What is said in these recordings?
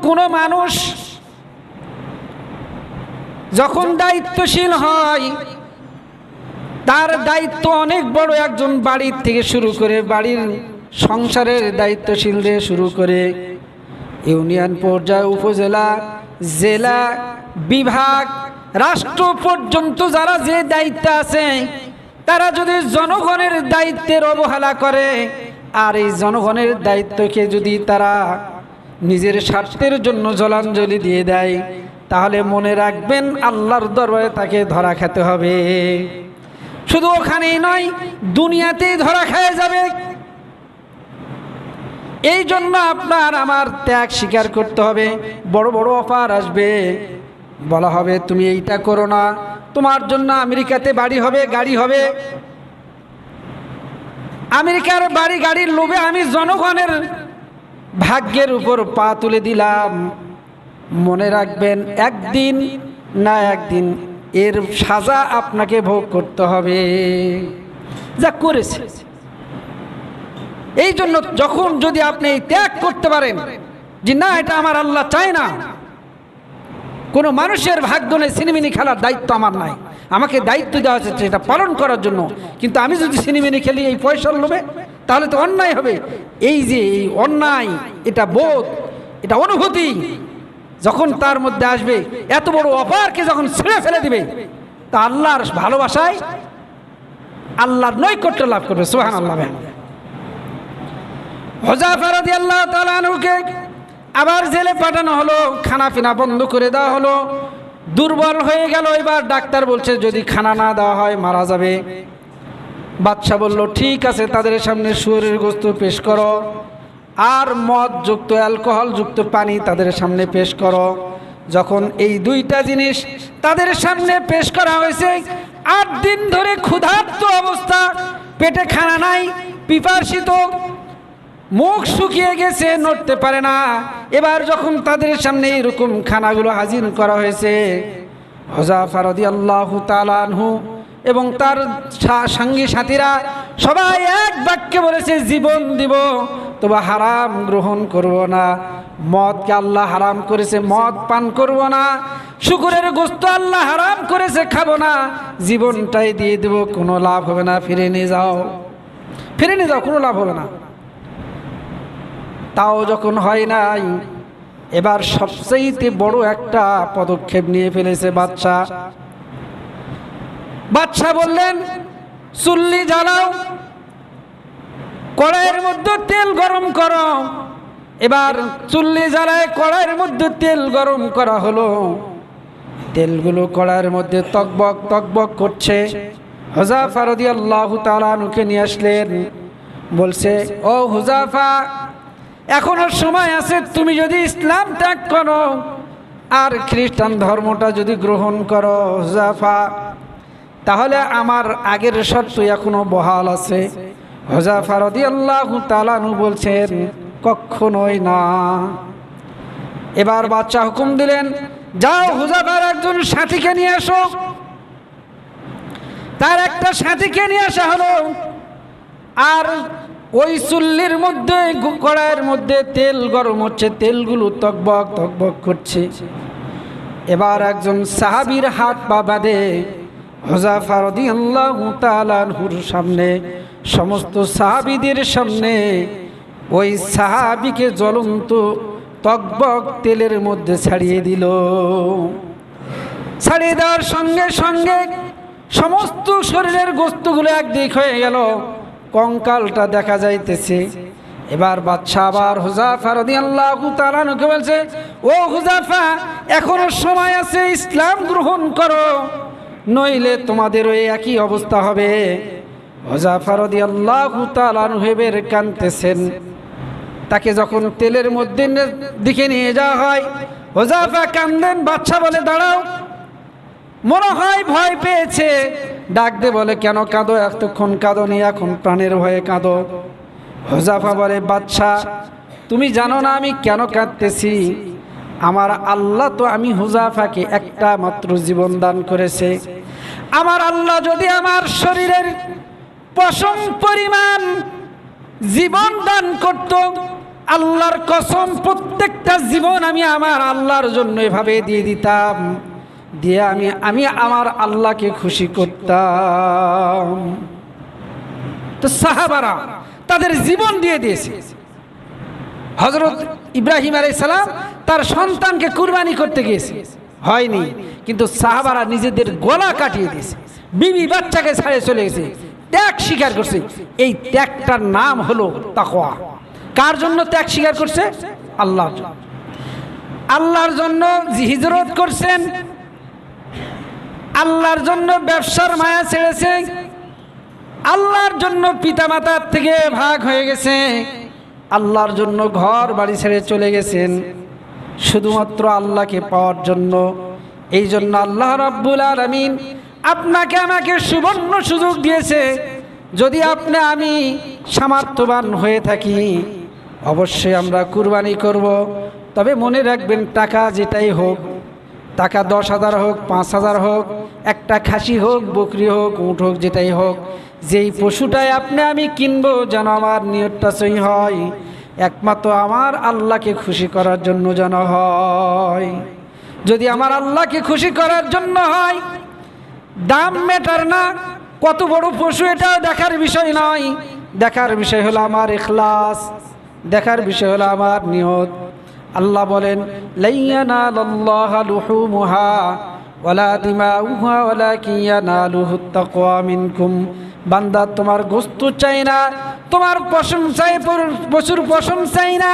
কোনো মানুষ যখন দায়িত্বশীল হয়, তার দায়িত্ব অনেক বড়। একজন বাড়ির থেকে শুরু করে, বাড়ির সংসারের দায়িত্বশীল দিয়ে শুরু করে ইউনিয়ন পর্যায়ে, উপজেলা, জেলা, বিভাগ, রাষ্ট্র পর্যন্ত যারা যে দায়িত্বে আছে, তারা যদি জনগণের দায়িত্বের অবহেলা করে আর এই জনগণের দায়িত্বকে যদি তারা নিজের স্বার্থের জন্য জলাঞ্জলি দিয়ে দেয়, তাহলে মনে রাখবেন আল্লাহর দরবারে তাকে ধরা খেতে হবে। শুধু ওখানেই নয়, দুনিয়াতেই ধরা খেয়ে যাবে। এই জন্য আপনার আমার ত্যাগ স্বীকার করতে হবে। বড় বড় অফার আসবে, বলা হবে তুমি এইটা করো না, তোমার জন্য আমেরিকাতে বাড়ি হবে, গাড়ি হবে। আমেরিকার বাড়ি গাড়ির লোভে আমি জনগণের ভাগ্যের উপর পা তুলে দিলাম। মনে রাখবেন একদিন না একদিন এর সাজা আপনাকে ভোগ করতে হবে যা করেছে। এই জন্য যখন যদি আপনি ত্যাগ করতে পারেন যে না, এটা আমার আল্লাহ চায় না, কোনো মানুষের ভাগ্য নেই সিনেমিনি খেলার দায়িত্ব আমার নাই, আমাকে দায়িত্ব দেওয়া হচ্ছে এটা পালন করার জন্য, কিন্তু আমি যদি সিনেমিনি খেলি এই পয়সার লোভে, তাহলে তো অন্যায় হবে। এই যে এই অন্যায়, এটা বোধ, এটা অনুভূতি যখন তার মধ্যে আসবে, এত বড় অপারকে যখন ছেড়ে ফেলে দিবে, তা আল্লাহর ভালোবাসায় আল্লাহর নৈকট্য লাভ করবে। সুবহানাল্লাহ। হুযায়ফা রাদিয়াল্লাহু তাআলা আনহুকে আবার জেলে পাঠানো হলো, খানা পিনা বন্ধ করে দেওয়া হলো, দুর্বল হয়ে গেল। এবার ডাক্তার বলছে যদি খানা না দেওয়া হয় মারা যাবে। বাদশা বলল ঠিক আছে, তাদের সামনে শুয়োরের গোশত পেশ করো আর মদ যুক্ত, অ্যালকোহল যুক্ত পানি তাদের সামনে পেশ করো। যখন এই দুইটা জিনিস তাদের সামনে পেশ করা হয়েছে, 8 দিন ধরে ক্ষুধার্ত অবস্থা, পেটে খানা নাই, পিপাসিত, মুখ শুকিয়ে গেছে, নড়তে পারে না। এবার যখন তাদের সামনে এরকম খানাগুলো হাজির করা হয়েছে, হুযায়ফা রাদিয়াল্লাহু তাআলা আনহু এবং তার সঙ্গী সাথীরা সবাই এক বাক্যে বলেছে জীবন দিব তবে হারাম গ্রহণ করব না। মদকে আল্লাহ হারাম করেছে, মদ পান করব না। শুকরের গোশত আল্লাহ হারাম করেছে, খাবো না। জীবনটাই দিয়ে দেব, কোনো লাভ হবে না, ফিরে নিয়ে যাও, ফিরে নিয়ে যাও, কোনো লাভ হবে না। তাও যখন হয় নাই, এবার সবচেয়ে বড় একটা পদক্ষেপ নিয়ে ফেলেছে বাদশা। বাদশা বললেন চুল্লি জ্বালাও, কড়াইয়ের মধ্যে তেল গরম করো। এবার চুল্লি জ্বালায় কড়াইয়ের মধ্যে তেল গরম করা হলো। তেলগুলো কড়াইয়ের মধ্যে তকবক তকবক করছে। হুযায়ফা রাদিয়াল্লাহু তাআলা আনহুকে নিয়ে আসলেন, বলছে ও হুযায়ফা, এখনো সময় আছে, তুমি যদি ইসলাম ত্যাগ করো আর খ্রিস্টান ধর্মটা যদি গ্রহণ করো হুযায়ফা, তাহলে আমার আগের শর্ত এখনো বহাল আছে। হুযায়ফা রাদিয়াল্লাহু তাআলা আনহু বলছেন কখনোই না। এবার বাদশা হুকুম দিলেন যাও হুযায়ফার একজন সাথীকে নিয়ে এসো। তার একটা সাথীকে নিয়ে আসা হলো, আর ওই চুল্লির মধ্যে কড়াইয়ের মধ্যে তেল গরম হচ্ছে, তেলগুলো তকবক তকবক করছে। এবার একজন সাহাবীর হাত পা বাঁধে হুযায়ফা রাদিয়াল্লাহু তাআলা আনহুর সামনে, সমস্ত সাহাবীদের সামনে ওই সাহাবীকে জ্বলন্ত তকবক তেলের মধ্যে ছাড়িয়ে দিল। ছাড়িয়ে দেওয়ার সঙ্গে সঙ্গে সমস্ত শরীরের গোশতগুলো একদিক হয়ে গেল, কঙ্কালটা দেখা যাইতেছে। এবার বাদশা আবার হুযায়ফা রাদিয়াল্লাহু তাআলা আনহুকে বলছে ও হুযায়ফা, এখনো সময় আছে, ইসলাম গ্রহণ করো, নইলে তোমাদের ওই একই অবস্থা হবে। হুযায়ফা রাদিয়াল্লাহু তাআলা আনহু এবার কাঁদতেছেন। তাকে যখন তেলের মধ্যে দিকে নিয়ে যাওয়া হয়, হুযায়ফা কান্দেন। বাদশা বলে দাঁড়াও, মনে হয় ভয় পেয়েছে। ডাক দে বলে কেন কাঁদো, এতক্ষণ কাঁদোনি, এখন প্রাণের ভয়ে কাঁদো। হুযায়ফা বলে বাদশা, তুমি জানো না আমি কেন কাঁদতেছি? আমার আল্লাহ তো আমি হুযায়ফাকে একটা মাত্র জীবন দান করেছে। আমার আল্লাহ যদি আমার শরীরের পশম পরিমাণ জীবন দান করত, আল্লাহর কসম প্রত্যেকটা জীবন আমি আমার আল্লাহর জন্য এভাবে দিয়ে দিতাম, দিয়ে আমি আমার আল্লাহকে খুশি করতাম। তো সাহাবারা তাদের জীবন দিয়ে দিয়েছে। হযরত ইব্রাহিম আলাইহিস সালাম তার সন্তানকে কুরবানি করতে গিয়েছে, হয়নি, কিন্তু সাহাবারা নিজেদের গলা কাটিয়ে দিয়েছে, বিবি বাচ্চাকে ছেড়ে চলে গেছে, ত্যাগ স্বীকার করছে। এই ত্যাগটার নাম হলো তাকওয়া। কার জন্য ত্যাগ স্বীকার করছে? আল্লাহর জন্য। আল্লাহর জন্য হিজরত করছেন, আল্লাহর জন্য ব্যবসার মায়া ছেড়েছে, আল্লাহর জন্য পিতামাতার থেকে ভাগ হয়ে গেছে, আল্লাহর জন্য ঘর বাড়ি ছেড়ে চলে গেছেন শুধুমাত্র আল্লাহকে পাওয়ার জন্য। এই জন্য আল্লাহ রাব্বুল আলামিন আপনাকে আমাকে সুবর্ণ সুযোগ দিয়েছে। যদি আমি সামর্থ্যবান হয়ে থাকি, অবশ্যই আমরা কুরবানি করব। তবে মনে রাখবেন, টাকা যেটাই হোক, টাকা 10,000 হোক, 5,000 হোক, একটা খাসি হোক, বকরি হোক, উট হোক, যেটাই হোক, যেই পশুটাই আমি কিনবো যেন আমার নিয়তটা সই হয়, একমাত্র আমার আল্লাহকে খুশি করার জন্য যেন হয়। যদি আমার আল্লাহকে খুশি করার জন্য হয়, দাম ম্যাটার না, কত বড় পশু এটা দেখার বিষয় নয়। দেখার বিষয় হলো আমার ইখলাস, দেখার বিষয় হলো আমার নিয়ত। আল্লাহ বলেন, লাইয়ানালাল্লাহা লুহুমুহা ওয়ালা দিমাউহা ওয়ালাকিন ইয়ানালুহুত তাকওয়া মিনকুম। বান্দা, তোমার গোশত চাই না, তোমার পশম চাই, পশুর পশম চাই না,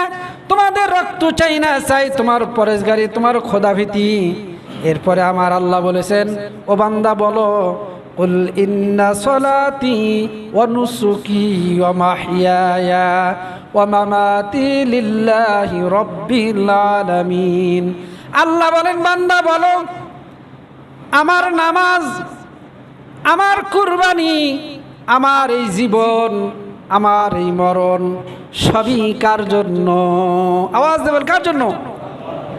তোমাদের রক্ত চাই না, চাই তোমার পরেশগারি, তোমার খোদাভীতি। এরপরে আমার আল্লাহ বলেছেন, ও বান্দা বলো, কুল ইন্না সলাতি ওয়া নুসুকি ওয়া মাহইয়ায়া ওয়া মামাতি লিল্লাহি রাব্বিল আলামিন। আল্লাহ বলেন, বান্দা বলো, আমার নামাজ, আমার কুরবানি, আমার এই জীবন, আমার এই মরণ সবই কার জন্য? আওয়াজ দেবেন, কার জন্য?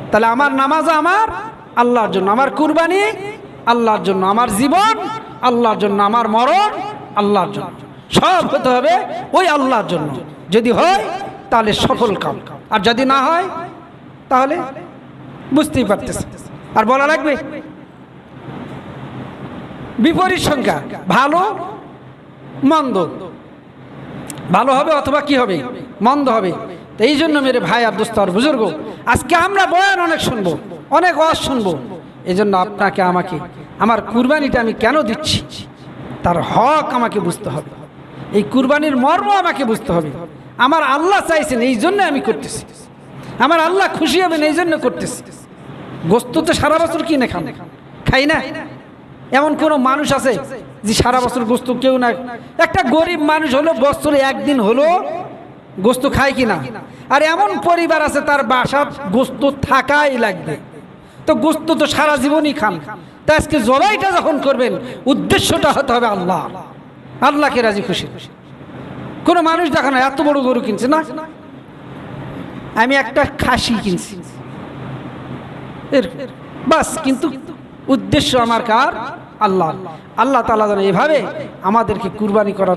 তাহলে আমার নামাজ আমার আল্লাহর জন্য, আমার কুরবানি আল্লাহর জন্য, আমার জীবন আল্লাহর জন্য, আমার মরণ আল্লাহর জন্য। সব হতে হবে ওই আল্লাহর জন্য। যদি হয় তাহলে সফল কাম, আর যদি না হয় তাহলে বুঝতেই পারতেছে। আর বলা লাগবে বিপরীত সংখ্যা, ভালো মন্দ, ভালো হবে অথবা কি হবে, মন্দ হবে। এই জন্য মেরে ভাই আর দোস্ত আর বুজুর্গ, আজকে আমরা বয়ান অনেক শুনবো, অনেক ওয়াজ শুনবো। এই জন্য আপনাকে আমাকে আমার কুরবানিটা আমি কেন দিচ্ছি তার হক আমাকে বুঝতে হবে, এই কুরবানির মর্ম আমাকে বুঝতে হবে। আমার আল্লাহ চাইছেন এই জন্য আমি করতেছি, আমার আল্লাহ খুশি হবেন এই জন্য করতেছি। গোস্ত তো সারা বছর কিনে খান, খাই না? এমন কোনো মানুষ আছে যে সারা বছর গোস্ত কেউ না? একটা গরিব মানুষ হলো বছরে একদিন হলো গোস্ত খায় কিনা? আর এমন পরিবার আছে তার বাসার গোস্ত থাকাই লাগবে, তো গোস্ত তো সারা জীবনই খান। তা আজকে জবাইটা যখন করবেন উদ্দেশ্যটা হতে হবে আল্লাহ, আল্লাহকে রাজি খুশি। কোনো মানুষ দেখো না এত বড় গরু কিনছে না, আমি একটা খাসি কিনছি বাস, কিন্তু উদ্দেশ্য আমার কার? আল্লাহ। আল্লাহ তাআলা যেন এভাবে আমাদেরকে কুরবানি করার